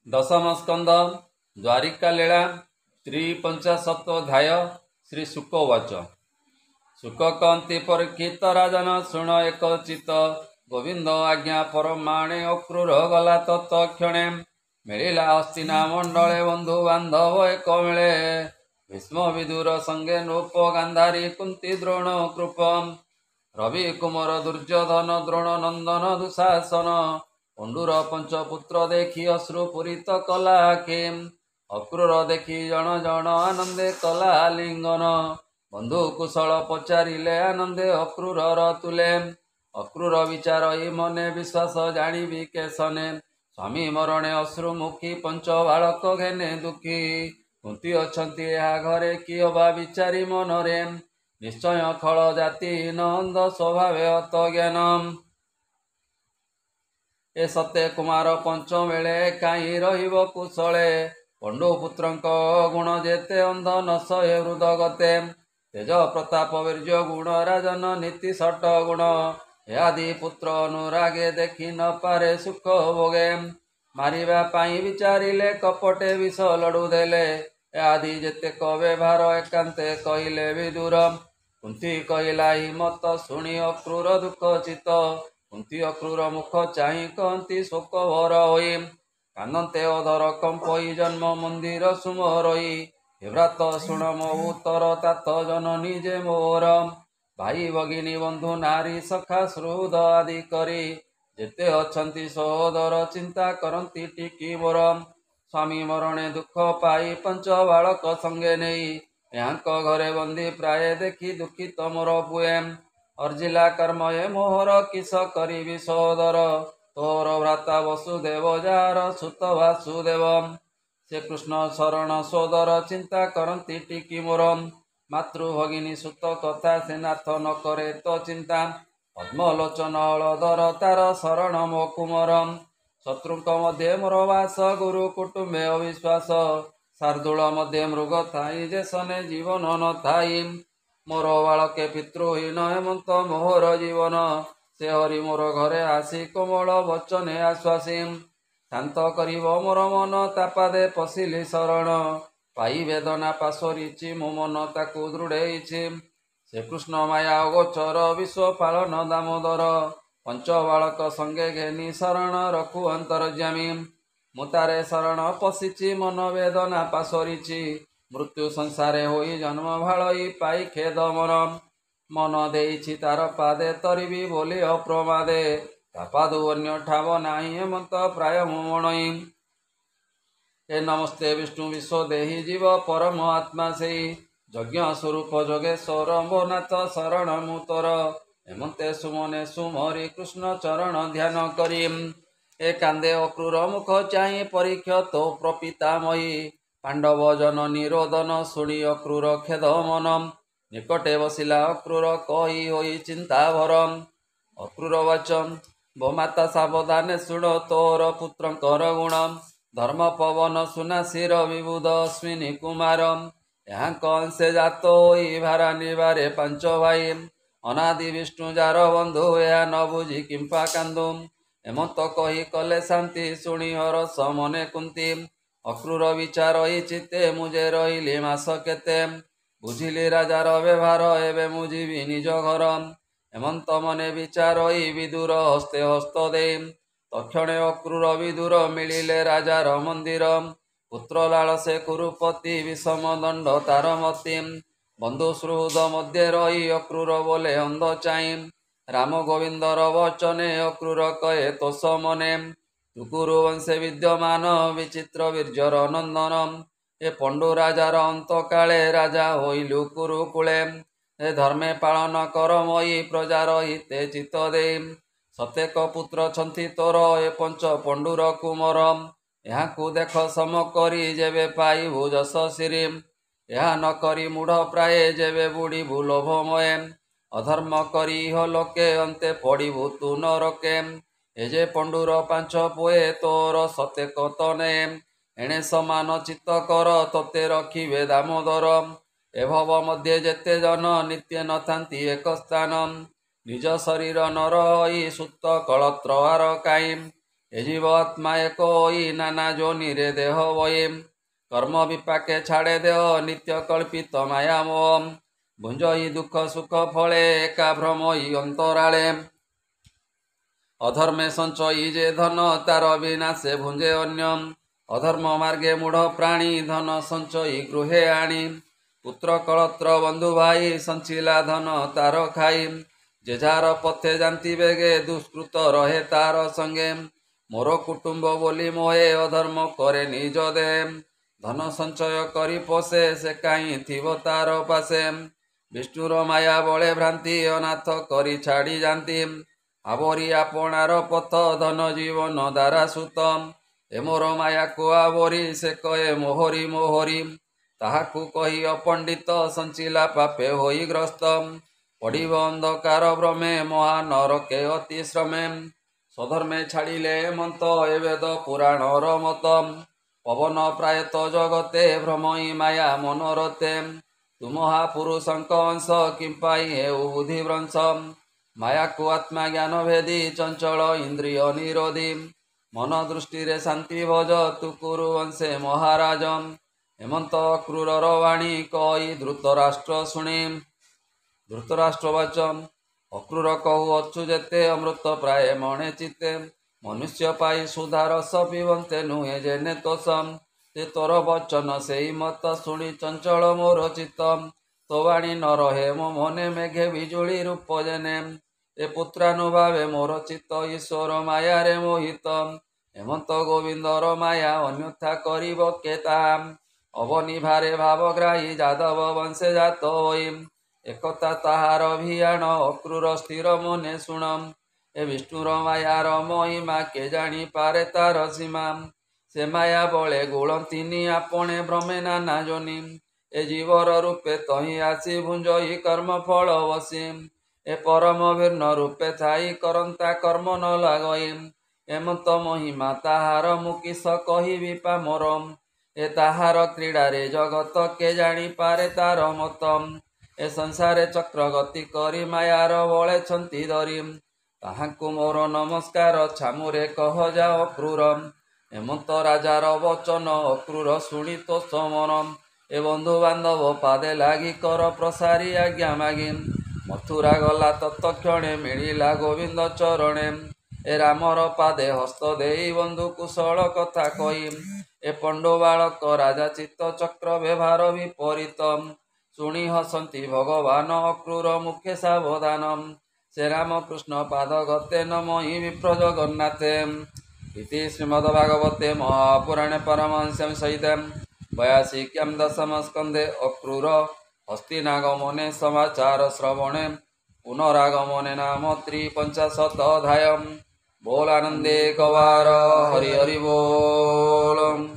दशम स्कंद द्वारिका लीला श्री पंचाशत्वाध्याय श्री शुक उवाच। शुक कहती परीक्षित राजन शुण एक चित गोविंद आज्ञा परमाणे अक्रूर गला तत्क्षणे मिलिला हस्तिना मंडले बंधु बांधव एक मिले भीष्म विदुर संगे नृप गांधारी कुंती द्रोण कृपम रवि कुमार दुर्योधन द्रोण नंदन दुशासन पंडुर पंचपुत्र देखी अश्रुपूरित कला किम अक्रूर देखी जन जन आनंदे कला लिंगन बंधु कुशल पचारिले आनंदे अक्रूर तुले अक्रूर विचार मने विश्वास जाणी केशने स्वामी मरणे अश्रुमुखी पंच बालक घेने दुखी कुंती अछंती घरे किए बा विचारी मनरे निश्चय खल जाति नंद स्वभावे अत ज्ञानम ए सत्य कुमार पंच बेले कहीं रहिब कुशले पंडुपुत्र गुण जेते अंध न सहे हृद गते तेज प्रताप वीर्य गुण राजन नीति सट गुण आदि पुत्र अनुरागे देखी न पारे सुख भोगे मारिबा पाई विचारिले कपटे विष लड़ू देले आदि जेते कवे भार एकांते कहिले विदुर कुंती कहिला ही मत शुणी अक्रूर दुख चित कुंती अक्रूर मुख चाहि कहती शोक भर होई कानन्ते अधर कंपई जन्म मंदिर सुमरई हे व्रत शुण मो उत्तर तात जननी जे मोर भाई भगिनी बंधु नारी सखा श्रुद आदि करी जेते अछंती सहोदर चिंता करती टिकी मोर स्वामी मरणे दुख पाई पंच बालक संगे नहीं यहाँ घरे बंदी प्राय देखी दुखित मोर बुए अर्जिला कर्मये मोहर किस करी सहोदर तोर भ्राता वसुदेव जार सुत वासुदेव से कृष्ण शरण सोदर चिंता करती टिकी मोर मातृभगिनी सुत कथा से नाथ न करे तो चिंता पद्मलोचन हलधर तार शरण मो कुमर शत्रुक मध्य मोर वास गुरु कुटुंबे अविश्वास शार्दूल मध्य मृग थाई जे सने जीवन न थाई मोर बालके पितृहीन हेमंत मोहर जीवन से हरि मोर घरे आसी कोमल वचने आश्वासी शांत करिब मोर मन तापादे पशिली शरण पाई वेदना पाशरिछि मो मन ताकू दृढ़ेछि से कृष्ण माया अगोचर विश्व पालन दामोदर पंच बालक संगे घेनी शरण रखु अंतर्जामी मुतारे शरण पशिछि मन वेदना पाशरिछि मृत्यु संसारे होई जन्म भालई पाई खेद मन देइछि तार पादे तरिबी बोली अप्रमादे तापादु अन्य ठाव नाही हेमंत प्राय मुमणई हे नमस्ते विष्णु विश्व देहि जीव परम आत्मा से यज्ञ स्वरूप जोगेश्वर मोनाथ शरण मुतर हेमंते सुमने सुमरी कृष्ण चरण ध्यान करी ए कांदे अक्रूर मुख चाहि परीक्ष तो प्रपितामयी पांडव जन निरोदन शुणी अक्रूर खेद मनम निकटे बसिला अक्रूर कही होई चिंता भरम अक्रूर वाचम भो माता सावधाने शुण तोर पुत्रंकर गुणम धर्म पवन सुनासीर विबुध अश्विनी कुमारम यहाँ कंसे जात होई भारा निवारे पांच भाई अनादि विष्णु जार बंधु या न बुझी किंपा कांदुम हेमंत कही कले शांति शुणी हरस मने कुंती अक्रूर विचार चित्ते मुझे रही मास केते बुझिली राजार व्यवहार एवं मुझिबी निज घर हेमंत मने विचार विदुर हस्ते हस्त दे तक्षणे अक्रूर विदुर मिलिले राजार मंदिर पुत्र लाल से कुरुपति विषम दंड तारमती बंधु सुहृद मध्य रही अक्रूर बोले अंध चाई राम गोविंदर वचने अक्रूर कहे तोष मने कुरु वंशे विद्यमान विचित्र वीर्जर नंदनम ए पंडु राजार अंत काले राजा होइलु कुरुकुले ए धर्मे पालन कर मई प्रजार हिते चित दे सतेक पुत्र छंती तोर ए पंच पंडुर कुमरम यहाँ को देख सम करी जेबे पाइबु जस श्रीम यहाँ न करी मूढ़ प्राय जेबे बुड़ीबु लोभमय अधर्म करी हो लोके अंते पड़िबु तु नरके एजे पंडुर पांच पुए तोर सतेक तने एणे समान चित्त कर तोते रखिबे दामोदर ए भव मध्य जेते जन नित्य नथांती एक स्थान निज शरीर नर होई सुत कलत्रवार काईम ଏ ଜୀବ ଆତ୍ମା ଏକ ହୋଇ ନାନା ଯୋନିରେ ଦେହ ବହି କର୍ମ ବିପାକେ ଛାଡ଼େ ଦେହ ନିତ୍ୟ କଳ୍ପିତ ମାୟା ମୋହ ଭୁଞ୍ଜଇ ଦୁଃଖ ସୁଖ ଫଳେ ଏକା ଭ୍ରମଇ ଅନ୍ତରାଳେ ଅଧର୍ମେ ସଞ୍ଚଇ ଯେ ଧନ ତାର ବିନାଶେ ଭୁଞ୍ଜେ ଅନ୍ୟ ଅଧର୍ମ ମାର୍ଗେ ମୂଢ଼ ପ୍ରାଣୀ ଧନ ସଞ୍ଚଇ ଗୃହେ ଆଣି ପୁତ୍ର କଳତ୍ର ବନ୍ଧୁ ଭାଇ ସଞ୍ଚିଲା ଧନ ତାର ଖାଇ ଯେ ଯାହାର ପଥେ ଜାନ୍ତି ବେଗେ ଦୁଷ୍କୃତ ରହେ ତାର ସଙ୍ଗେ ମୋର କୁଟୁମ୍ବ ବୋଲି ମୋହେ ଅଧର୍ମ କରେ ନିଜ ଦେ ଧନ ସଞ୍ଚୟ କରି ପୋଷେ ସେ କାହିଁ ଥିବ ତାର ପାଶେ ବିଷ୍ଣୁର ମାୟା ବଳେ ଭ୍ରାନ୍ତି ଅନାଥ କରି ଛାଡ଼ି ଯାନ୍ତି ଆବରି ଆପଣାର ପଥ ଧନ ଜୀବନ ଦ୍ୱାରା ସୁତ ଏ ମୋର ମାୟାକୁ ଆବରି ସେ କହେ ମୋହରି ମୋହରି ତାହାକୁ କହି ଅପଣ୍ଡିତ ସଞ୍ଚିଲା ପାପେ ହୋଇ ଗ୍ରସ୍ତ ପଡ଼ିବ ଅନ୍ଧକାର ଭ୍ରମେ ମହାନରକେ ଅତି ଶ୍ରମେ ସ୍ୱଧର୍ମେ ଛାଡ଼ିଲେ ମନ୍ତ ଏ ବେଦ ପୁରାଣର ମତ ପବନ ପ୍ରାୟତଃ ଜଗତେ ଭ୍ରମଇ ମାୟା ମନୋରତେ ତୁ ମହାପୁରୁଷଙ୍କ ଅଂଶ କିମ୍ପାଇ ହେଉ ବୁଦ୍ଧିଭ୍ରଂଶ ମାୟାକୁ ଆତ୍ମା ଜ୍ଞାନ ଭେଦି ଚଞ୍ଚଳ ଇନ୍ଦ୍ରିୟ ନିରୋଧୀ ମନ ଦୃଷ୍ଟିରେ ଶାନ୍ତି ଭଜ ତୁ କୁରୁ ବଂଶେ ମହାରାଜ ହେମନ୍ତ କ୍ରୂରର ବାଣୀ କହି ଧୃତରାଷ୍ଟ୍ର ଶୁଣି ଧୃତରାଷ୍ଟ୍ର ବାଚ ଅକ୍ରୂର କହୁ ଅଛୁ ଯେତେ ଅମୃତ ପ୍ରାୟ ମଣେ ଚିତେ ମନୁଷ୍ୟ ପାଇ ସୁଧା ରସ ପିବନ୍ତେ ନୁହେଁ ଯେନେ ତୋଷ ସେ ତୋର ବଚନ ସେଇ ମତ ଶୁଣି ଚଞ୍ଚଳ ମୋର ଚିତ୍ତ ତୋ ବାଣୀ ନ ରହେ ମୋ ମନେ ମେଘେ ବିଜୁଳି ରୂପ ଯେନେ ଏ ପୁତ୍ରାନୁଭାବେ ମୋର ଚିତ୍ତ ଈଶ୍ୱର ମାୟାରେ ମୋହିତ ହେମନ୍ତ ଗୋବିନ୍ଦର ମାୟା ଅନ୍ୟଥା କରିବ କେ ତାହା ଅବନିଭାରେ ଭାବଗ୍ରାହୀ ଯାଦବ ବଂଶେ ଜାତ ହୋଇ ଏକଥା ତାହାର ଭିଆଣ ଅକ୍ରୂର ସ୍ଥିର ମନେ ଶୁଣ ଏ ବିଷ୍ଣୁର ମାୟାର ମହିମା କେ ଜାଣିପାରେ ତାର ସୀମା ସେ ମାୟା ବଳେ ଗୋଳନ୍ତିନି ଆପणे ଭ୍ରମେ ନାନା ଯୋନି ଏ ଜୀବର ରୂପେ ତହିଁ ଆସି ଭୁଞ୍ଜଇ କର୍ମ ଫଳ ବସି ଏ ପରମ ଭିନ୍ନ ରୂପେ ଥାଇ କରନ୍ତା କର୍ମ ନ ଲାଗଇ ହେମନ୍ତ ମହିମା ତାହାର ମୁଁ କିସ କହିବି ପାମର ଏ ତାହାର କ୍ରୀଡ଼ାରେ ଜଗତ କେ ଜାଣିପାରେ ତାର ମତ ଏ ସଂସାରେ ଚକ୍ର ଗତି କରି ମାୟାର ବଳେଛନ୍ତି ଧରି ତାହାଙ୍କୁ ମୋର ନମସ୍କାର ଛାମୁରେ କହ ଯାଅ କ୍ରୂର ହେମନ୍ତ ରାଜାର ବଚନ ଅକ୍ରୂର ଶୁଣି ତୋ ସମନ ଏ ବନ୍ଧୁ ବାନ୍ଧବ ପାଦେ ଲାଗି କର ପ୍ରସାରୀ ଆଜ୍ଞା ମାଗି ମଥୁରା ଗଲା ତତ୍କ୍ଷଣେ ମିଳିଲା ଗୋବିନ୍ଦ ଚରଣେ ଏ ରାମର ପାଦେ ହସ୍ତ ଦେଇ ବନ୍ଧୁ କୁଶଳ କଥା କହି ଏ ପଣ୍ଡୁ ବାଳକ ରାଜା ଚିତ୍ତ ଚକ୍ର ବ୍ୟବହାର ବିପରୀତ ଶୁଣି ହସନ୍ତି ଭଗବାନ ଅକ୍ରୂର ମୁଖେ ସାବଧାନ ସେ ରାମକୃଷ୍ଣ ପାଦ ଗତେ ନମହି ବିପ୍ର ଜଗନ୍ନାଥେ ଇତି ଶ୍ରୀମଦ୍ଭାଗବତେ ମହାପୁରାଣେ ପରମହଂସ୍ୟାଂ ସହିତେ 82 ଦଶମ ସ୍କନ୍ଧେ ଅକ୍ରୂର ହସ୍ତିନାଗମନେ ସମାଚାର ଶ୍ରବଣେ पुनरागमने नाम 53 अध्याय बोल आनंदे कवार हरि हरि बोल।